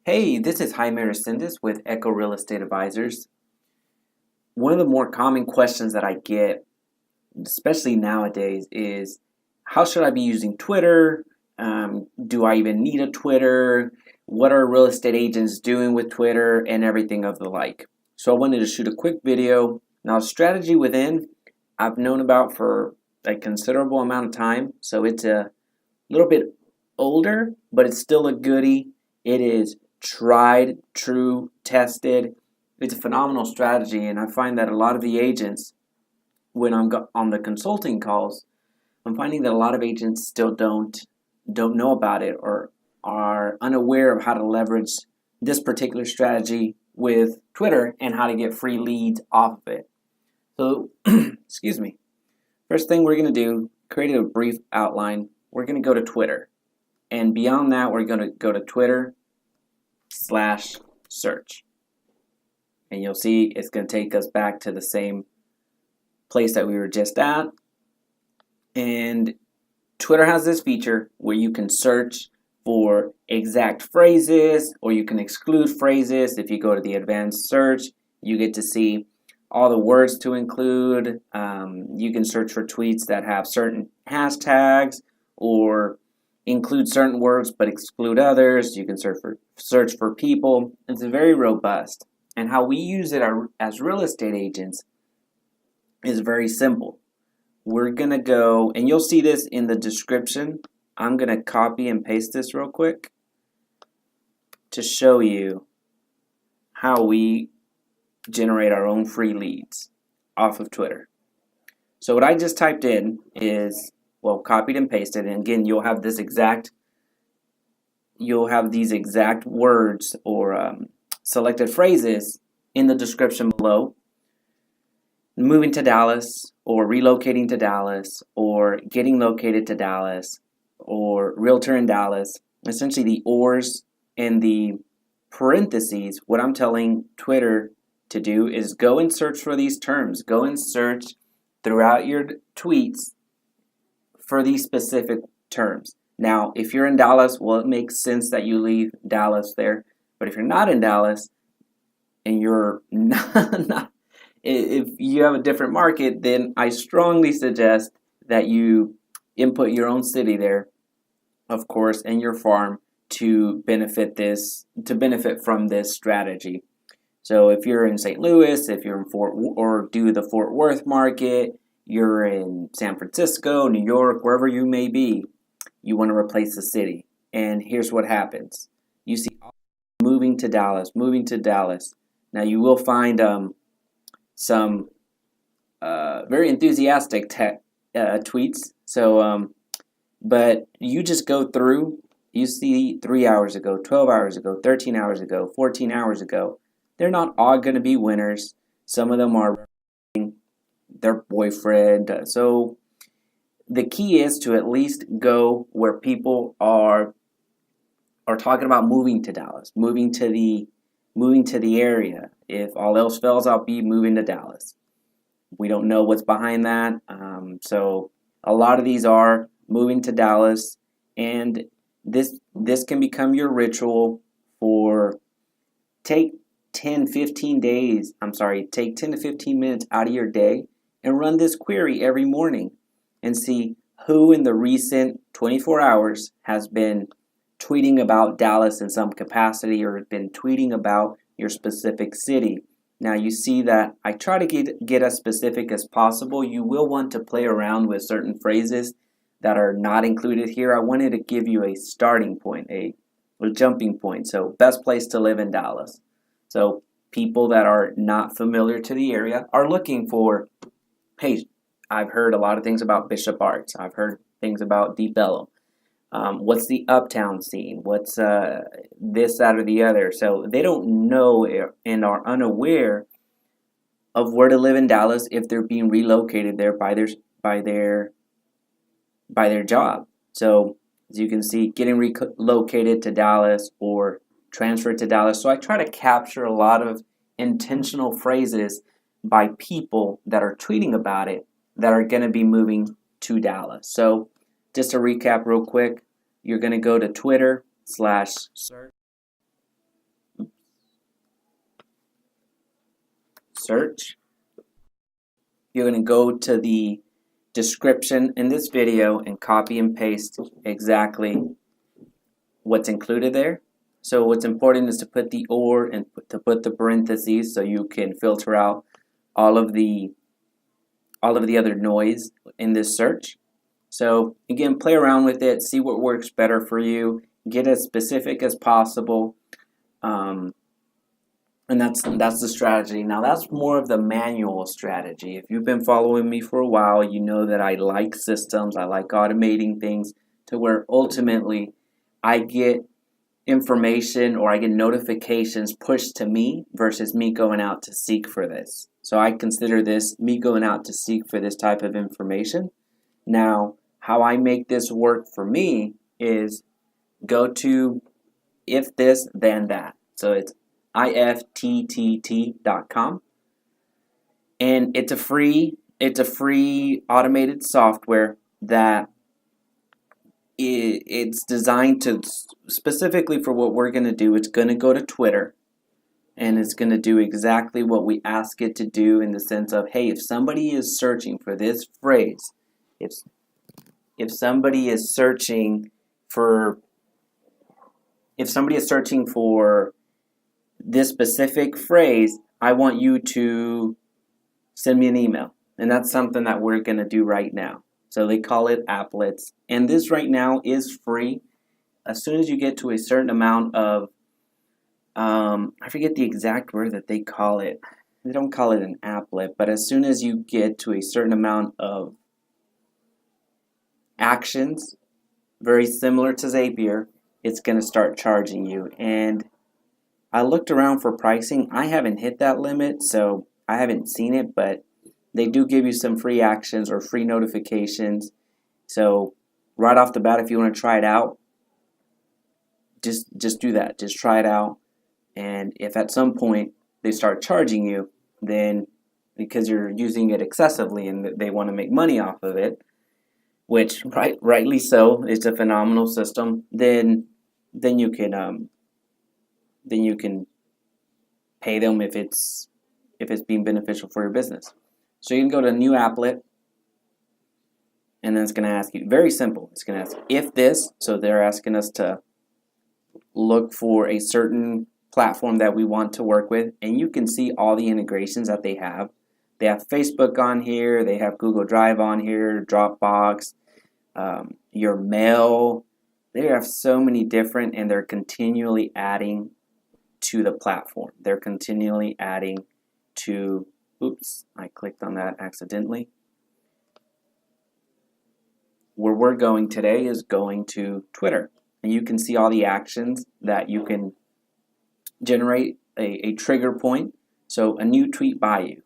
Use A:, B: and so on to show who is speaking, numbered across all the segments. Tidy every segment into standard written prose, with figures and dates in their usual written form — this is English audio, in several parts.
A: Hey, this is Jaime Resendez with Echo Real Estate Advisors. One of the more common questions that I get, especially nowadays, is how should I be using Twitter? Do I even need a Twitter? What are real estate agents doing with Twitter and everything of the like? So I wanted to shoot a quick video. Now, strategy within, I've known about for a considerable amount of time, so it's a little bit older, but it's still a goodie. It is tried, true, tested. It's a phenomenal strategy, and I find that a lot of the agents, when I'm on the consulting calls, I'm finding that a lot of agents still don't know about it or are unaware of how to leverage this particular strategy with Twitter and how to get free leads off of it. So, excuse me. First thing we're going to do, create a brief outline. We're going to go to Twitter. And beyond that, we're going to go to Twitter/search. And you'll see it's going to take us back to the same place that we were just at. And Twitter has this feature where you can search for exact phrases or you can exclude phrases. If you go to the advanced search, you get to see all the words to include. You can search for tweets that have certain hashtags or include certain words but exclude others. You can search for people. It's very robust. And how we use it as real estate agents is very simple. We're going to go, and you'll see this in the description. I'm going to copy and paste this real quick to show you how we generate our own free leads off of Twitter. So what I just typed in is, well, copied and pasted, and again, you'll have these exact words or selected phrases in the description below. Moving to Dallas, or relocating to Dallas, or getting located to Dallas, or realtor in Dallas. Essentially the ors and the parentheses, what I'm telling Twitter to do is go and search for these terms. Go and search throughout your tweets for these specific terms. Now, if you're in Dallas, well, it makes sense that you leave Dallas there. But if you're not in Dallas and you're not if you have a different market, then I strongly suggest that you input your own city there, of course, and your farm to benefit from this strategy. So if you're in St. Louis, if you're in the Fort Worth market, you're in San Francisco, New York, wherever you may be, you want to replace the city. And here's what happens. You see moving to Dallas. Now you will find some very enthusiastic tweets. So, but you just go through, you see 3 hours ago, 12 hours ago, 13 hours ago, 14 hours ago. They're not all going to be winners. Some of them are their boyfriend. So the key is to at least go where people are talking about moving to Dallas, moving to the area. If all else fails, I'll be moving to Dallas. We don't know what's behind that. So a lot of these are moving to Dallas, and this can become your ritual for take 10 to 15 minutes out of your day and run this query every morning and see who in the recent 24 hours has been tweeting about Dallas in some capacity or been tweeting about your specific city. Now you see that I try to get as specific as possible. You will want to play around with certain phrases that are not included here. I wanted to give you a starting point, a jumping point. So best place to live in Dallas. So people that are not familiar to the area are looking for, hey, I've heard a lot of things about Bishop Arts. I've heard things about Deep Ellum. What's the uptown scene? What's this, that, or the other? So they don't know and are unaware of where to live in Dallas if they're being relocated there by their job. So as you can see, getting relocated to Dallas or transferred to Dallas. So I try to capture a lot of intentional phrases by people that are tweeting about it that are going to be moving to Dallas. So just to recap real quick, you're going to go to Twitter/search. search. You're going to go to the description in this video and copy and paste exactly what's included there. So what's important is to put the or and to put the parentheses so you can filter out all of the other noise in this search. So again, play around with it, see what works better for you, get as specific as possible, and that's the strategy. Now that's more of the manual strategy. If you've been following me for a while, you know that I like systems, I like automating things to where ultimately I get information or I get notifications pushed to me versus me going out to seek for this. So I consider this me going out to seek for this type of information. Now, how I make this work for me is go to if this then that. So it's ifttt.com, and it's a free automated software that it's designed to specifically for what we're going to do. It's going to go to Twitter and it's going to do exactly what we ask it to do, in the sense of, hey, if somebody is searching for this phrase, if somebody is searching for this specific phrase, I want you to send me an email. And that's something that we're going to do right now. So they call it applets. And this right now is free. As soon as you get to a certain amount of, I forget the exact word that they call it. They don't call it an applet, but as soon as you get to a certain amount of actions, very similar to Zapier, it's going to start charging you. And I looked around for pricing. I haven't hit that limit, so I haven't seen it, but they do give you some free actions or free notifications. So right off the bat, if you want to try it out, just do that. Just try it out. And if at some point they start charging you, then because you're using it excessively and they want to make money off of it, which rightly so, it's a phenomenal system, then you can pay them if it's being beneficial for your business. So you can go to new applet, and then it's going to ask you, very simple, it's going to ask if this, so they're asking us to look for a certain platform that we want to work with, and you can see all the integrations that they have. They have Facebook on here, they have Google Drive on here, Dropbox, your mail. They have so many different, and they're continually adding to the platform. They're continually adding to, oops, I clicked on that accidentally. Where we're going today is going to Twitter, and you can see all the actions that you can generate a trigger point. So a new tweet by you.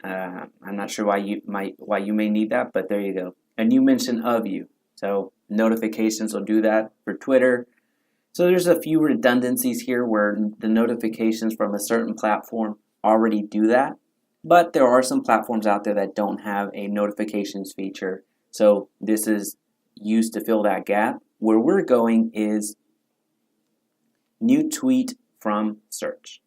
A: I'm not sure why you may need that, but there you go. A new mention of you. So notifications will do that for Twitter. So there's a few redundancies here where the notifications from a certain platform already do that, but there are some platforms out there that don't have a notifications feature. So this is used to fill that gap. Where we're going is new tweet from search.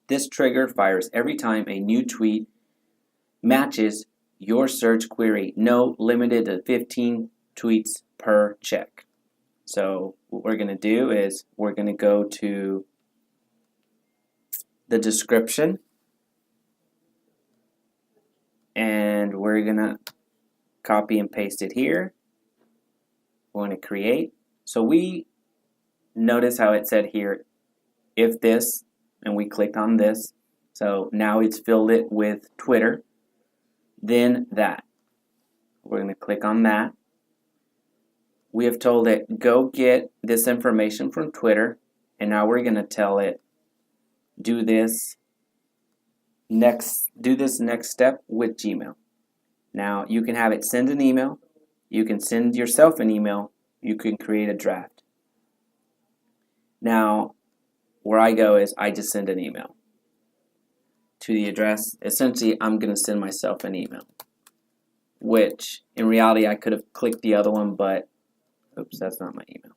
A: This trigger fires every time a new tweet matches your search query. No, limited to 15 tweets per check. So what we're going to do is we're going to go to the description, and we're going to copy and paste it here. We're going to create. So we notice how it said here, if this, and we clicked on this. So now it's filled it with Twitter. Then that. We're going to click on that. We have told it, go get this information from Twitter, and now we're going to tell it, do this next step with Gmail. Now you can have it send an email, you can send yourself an email, you can create a draft. Now where I go is I just send an email to the address. Essentially, I'm going to send myself an email, which in reality I could have clicked the other one, but oops, that's not my email.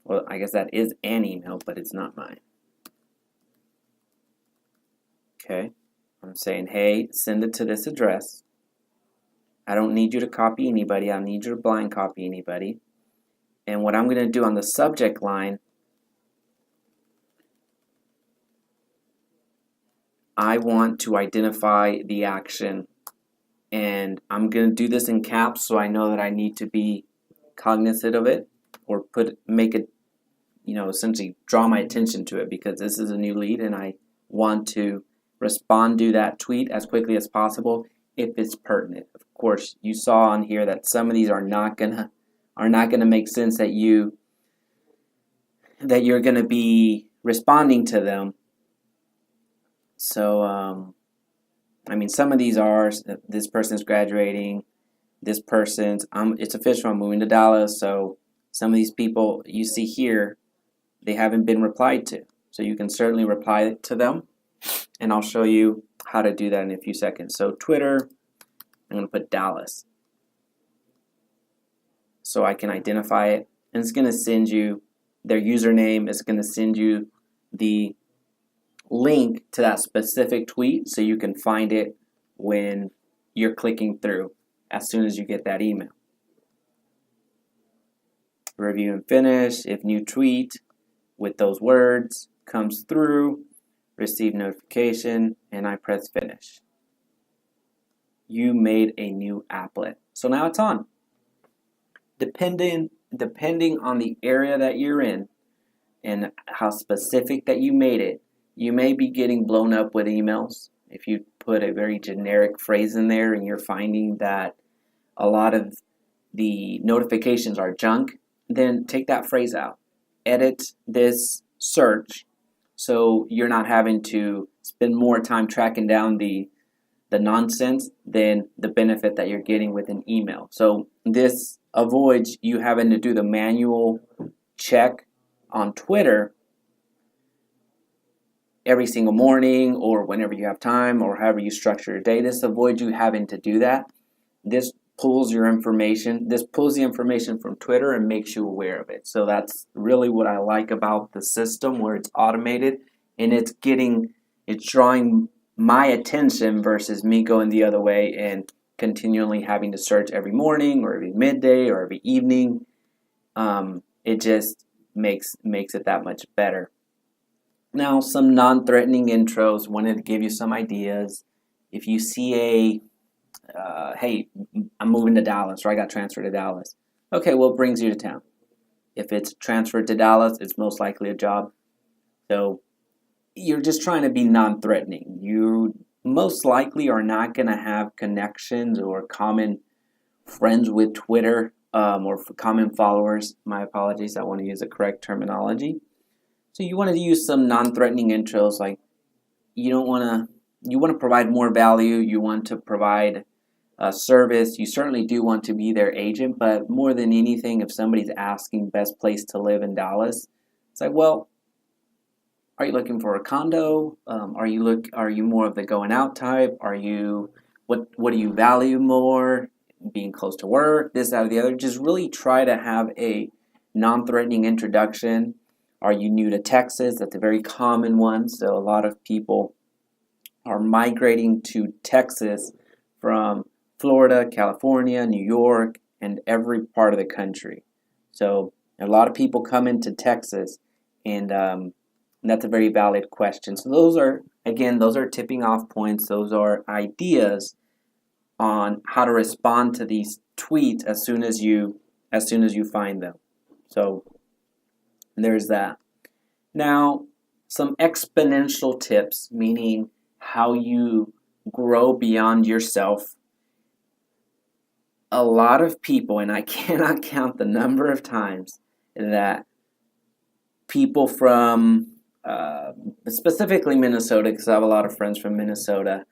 A: Well, I guess that is an email, but it's not mine. Okay, I'm saying, hey, send it to this address. I don't need you to copy anybody. I need you to blind copy anybody. And what I'm going to do on the subject line, I want to identify the action. And I'm going to do this in caps so I know that I need to be cognizant of it, or make it, essentially draw my attention to it, because this is a new lead and I want to respond to that tweet as quickly as possible if it's pertinent. Of course, you saw on here that some of these are not gonna make sense that you're gonna be responding to them. So some of these are, this person's graduating, this person's it's official, I'm moving to Dallas. So some of these people you see here, they haven't been replied to. So you can certainly reply to them, and I'll show you how to do that in a few seconds. So Twitter, I'm going to put Dallas so I can identify it, and it's going to send you their username. It's going to send you the link to that specific tweet so you can find it when you're clicking through as soon as you get that email. Review and finish. If new tweet with those words comes through, receive notification, and I press finish. You made a new applet. So now it's on. Depending on the area that you're in and how specific that you made it, you may be getting blown up with emails. If you put a very generic phrase in there and you're finding that a lot of the notifications are junk, then take that phrase out. Edit this search so you're not having to spend more time tracking down the nonsense than the benefit that you're getting with an email. So this avoids you having to do the manual check on Twitter every single morning or whenever you have time or however you structure your day. This avoids you having to do that. This pulls your information. This pulls the information from Twitter and makes you aware of it. So that's really what I like about the system, where it's automated and it's drawing my attention versus me going the other way and continually having to search every morning or every midday or every evening. It just makes it that much better. Now, some non-threatening intros. Wanted to give you some ideas. If you see hey, I'm moving to Dallas, or I got transferred to Dallas. Okay, what brings you to town? If it's transferred to Dallas, it's most likely a job. So you're just trying to be non-threatening. You most likely are not going to have connections or common friends with Twitter or common followers. My apologies, I want to use the correct terminology. So you want to use some non-threatening intros, like you want to provide more value. You want to provide a service. You certainly do want to be their agent, but more than anything, if somebody's asking best place to live in Dallas, it's like, well, are you looking for a condo? Are you more of the going out type? What do you value more? Being close to work, this, that, or the other. Just really try to have a non-threatening introduction. Are you new to Texas? That's a very common one. So a lot of people are migrating to Texas from Florida, California, New York, and every part of the country. So a lot of people come into Texas, and that's a very valid question. So those are tipping off points. Those are ideas on how to respond to these tweets as soon as you find them. So there's that. Now, some exponential tips, meaning how you grow beyond yourself. A lot of people, and I cannot count the number of times that people from specifically Minnesota, because I have a lot of friends from Minnesota,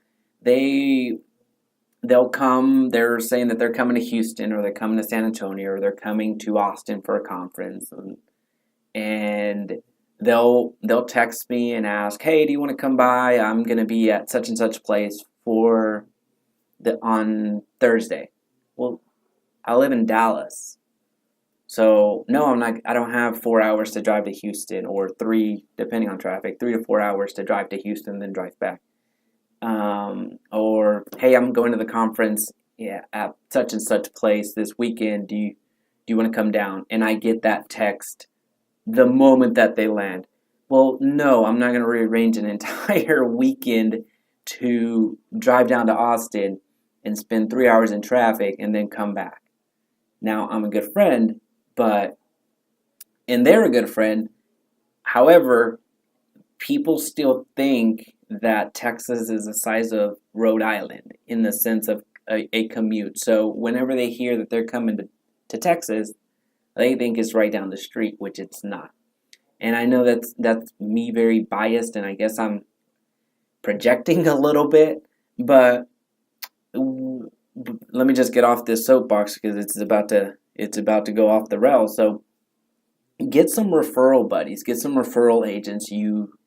A: they'll come, they're saying that they're coming to Houston, or they're coming to San Antonio, or they're coming to Austin for a conference, and they'll text me and ask, hey, do you want to come by? I'm going to be at such and such place on Thursday. Well, I live in Dallas, So no, I don't have 4 hours to drive to Houston, or 3, depending on traffic, 3 to 4 hours to drive to Houston, then drive back. Or hey, I'm going to the conference, yeah, at such and such place this weekend. Do you want to come down? And I get that text the moment that they land. Well, no, I'm not going to rearrange an entire weekend to drive down to Austin and spend 3 hours in traffic and then come back. Now, I'm a good friend, and they're a good friend. However, people still think that Texas is the size of Rhode Island in the sense of a commute. So whenever they hear that they're coming to Texas, they think it's right down the street, which it's not. And I know that's me very biased, and I guess I'm projecting a little bit, but let me just get off this soapbox because it's about to go off the rails. So get some referral buddies, get some referral agents.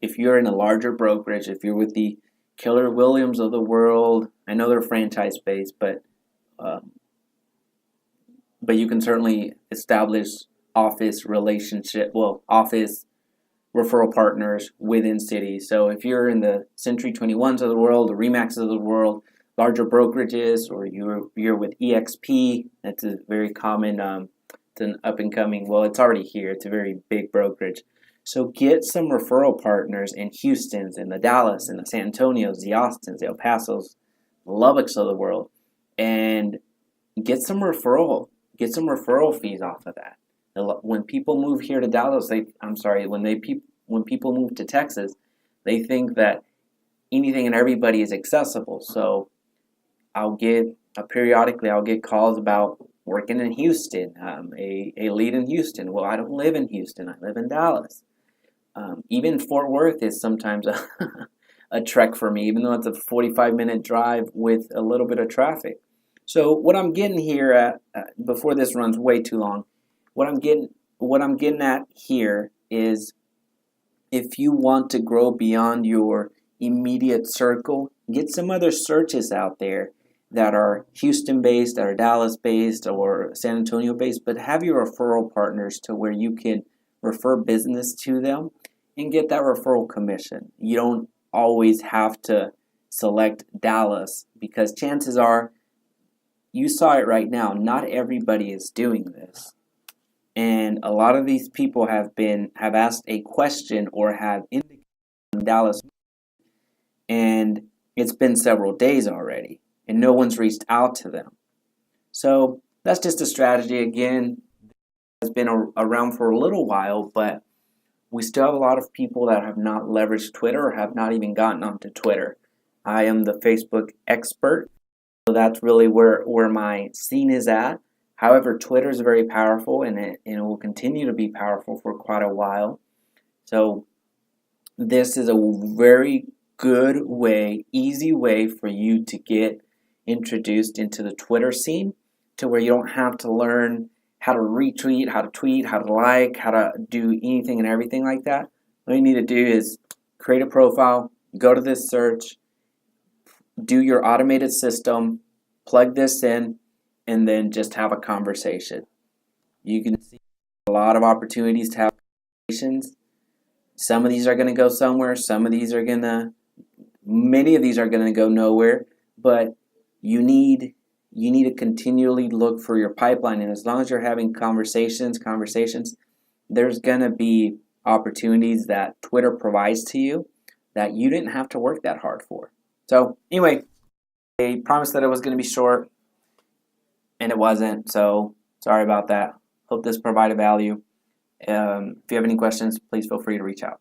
A: If you're in a larger brokerage, if you're with the Keller Williams of the world, I know they're franchise based, but you can certainly establish office referral partners within cities. So if you're in the Century 21s of the world, the Remaxes of the world, larger brokerages, or you're with EXP, that's a very common, it's an up and coming, well, it's already here, it's a very big brokerage. So get some referral partners in Houston's, in the Dallas, in the San Antonios, the Austins, the El Pasos, the Lubbock's of the world, and get some referral fees off of that. When people move here to Dallas, when people move to Texas, they think that anything and everybody is accessible. So periodically I'll get calls about working in Houston, a lead in Houston. Well, I don't live in Houston, I live in Dallas. Even Fort Worth is sometimes a trek for me, even though it's a 45-minute drive with a little bit of traffic. So what I'm getting here at, before this runs way too long, what I'm getting at here is, if you want to grow beyond your immediate circle, get some other searches out there that are Houston based, that are Dallas based, or San Antonio based, but have your referral partners to where you can refer business to them and get that referral commission. You don't always have to select Dallas, because chances are, you saw it right now, not everybody is doing this. And a lot of these people have asked a question or have indicated in Dallas, and it's been several days already, and no one's reached out to them. So that's just a strategy. Again, it's been around for a little while, but we still have a lot of people that have not leveraged Twitter or have not even gotten onto Twitter. I am the Facebook expert, so that's really where my scene is at. However, Twitter is very powerful, and it will continue to be powerful for quite a while. So this is a very good way, easy way for you to get introduced into the Twitter scene, to where you don't have to learn how to retweet, how to tweet, how to like, how to do anything and everything like that. All you need to do is create a profile, go to this search, do your automated system, plug this in, and then just have a conversation. You can see a lot of opportunities to have conversations. Some of these are going to go somewhere. Many of these are going to go nowhere. But you need to continually look for your pipeline. And as long as you're having conversations, there's going to be opportunities that Twitter provides to you that you didn't have to work that hard for. So anyway, I promised that it was going to be short, and it wasn't, so sorry about that. Hope this provided value. If you have any questions, please feel free to reach out.